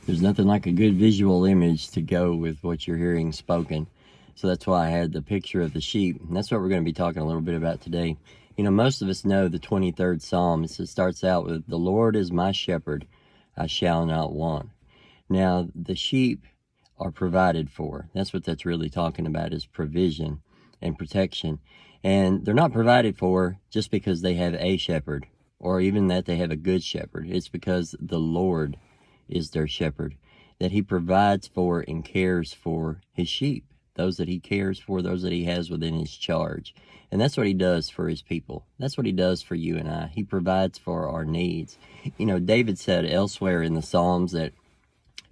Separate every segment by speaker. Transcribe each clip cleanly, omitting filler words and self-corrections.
Speaker 1: There's nothing like a good visual image to go with what you're hearing spoken. So that's why I had the picture of the sheep. And that's what we're going to be talking a little bit about today. You know, most of us know the 23rd Psalm. It starts out with, "The Lord is my shepherd, I shall not want." Now, the sheep are provided for. That's what that's really talking about, is provision and protection. And they're not provided for just because they have a shepherd or even that they have a good shepherd. It's because the Lord is their shepherd, that he provides for and cares for his sheep, those that he cares for, those that he has within his charge. And that's what he does for his people. That's what he does for you and I. He provides for our needs. You know, David said elsewhere in the Psalms that,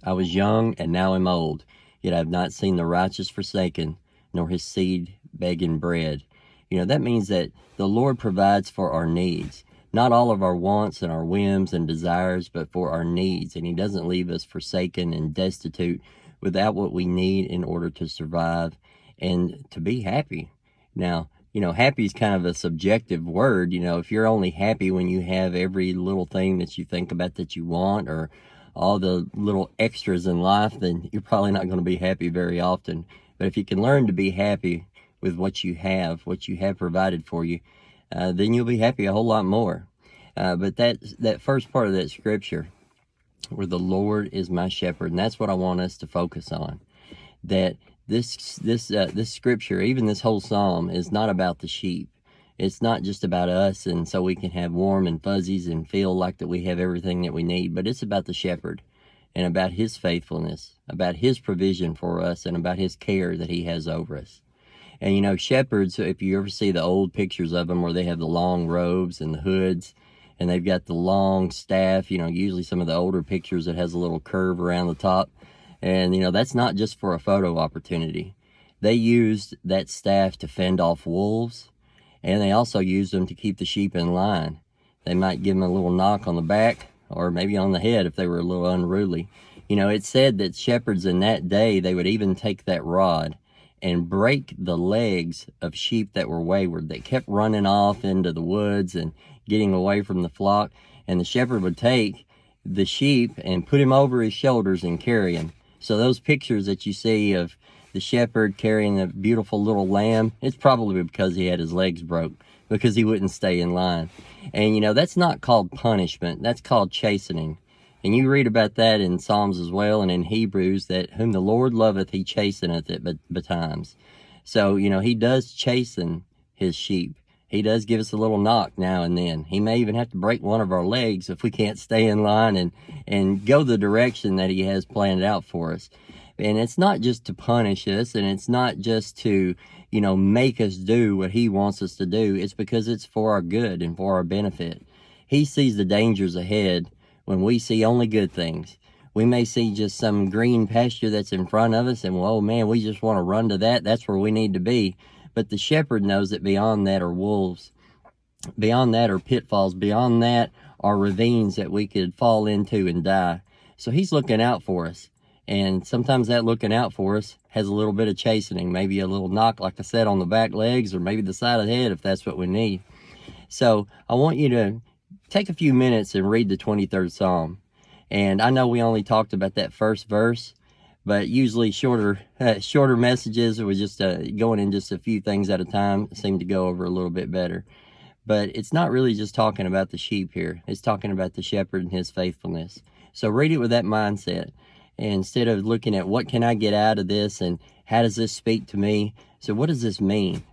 Speaker 1: "I was young and now am old, yet I have not seen the righteous forsaken, nor his seed begging bread." You know, that means that the Lord provides for our needs. Not all of our wants and our whims and desires, but for our needs. And he doesn't leave us forsaken and destitute without what we need in order to survive and to be happy. Now, you know, happy is kind of a subjective word. You know, if you're only happy when you have every little thing that you think about that you want, or all the little extras in life, then you're probably not going to be happy very often. But if you can learn to be happy with what you have provided for you, then you'll be happy a whole lot more. But that first part of that scripture, where the Lord is my shepherd, and that's what I want us to focus on. That this scripture, even this whole psalm, is not about the sheep. It's not just about us, and so we can have warm and fuzzies and feel like that we have everything that we need, but it's about the shepherd and about his faithfulness, about his provision for us, and about his care that he has over us. And you know, shepherds, if you ever see the old pictures of them where they have the long robes and the hoods, and they've got the long staff, you know, usually some of the older pictures, it has a little curve around the top. And, you know, that's not just for a photo opportunity. They used that staff to fend off wolves, and they also used them to keep the sheep in line. They might give them a little knock on the back or maybe on the head if they were a little unruly. You know, it said that shepherds in that day, they would even take that rod and break the legs of sheep that were wayward, that kept running off into the woods and getting away from the flock. And the shepherd would take the sheep and put him over his shoulders and carry him. So those pictures that you see of the shepherd carrying a beautiful little lamb, it's probably because he had his legs broke, because he wouldn't stay in line. And you know, that's not called punishment, that's called chastening. And you read about that in Psalms as well, and in Hebrews, that whom the Lord loveth, he chasteneth at betimes. So, you know, he does chasten his sheep. He does give us a little knock now and then. He may even have to break one of our legs if we can't stay in line and go the direction that he has planned out for us. And it's not just to punish us, and it's not just to, you know, make us do what he wants us to do. It's because it's for our good and for our benefit. He sees the dangers ahead when we see only good things. We may see just some green pasture that's in front of us, and, well, man, we just want to run to that. That's where we need to be. But the shepherd knows that beyond that are wolves. Beyond that are pitfalls. Beyond that are ravines that we could fall into and die. So he's looking out for us. And sometimes that looking out for us has a little bit of chastening, maybe a little knock, like I said, on the back legs, or maybe the side of the head if that's what we need. So I want you to take a few minutes and read the 23rd Psalm. And I know we only talked about that first verse, but usually shorter messages, or just going in just a few things at a time, seem to go over a little bit better. But it's not really just talking about the sheep here. It's talking about the shepherd and his faithfulness. So read it with that mindset. And instead of looking at what can I get out of this and how does this speak to me? So what does this mean?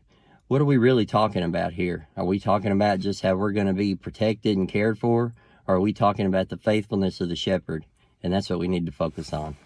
Speaker 1: What are we really talking about here? Are we talking about just how we're going to be protected and cared for? Or are we talking about the faithfulness of the shepherd? And that's what we need to focus on.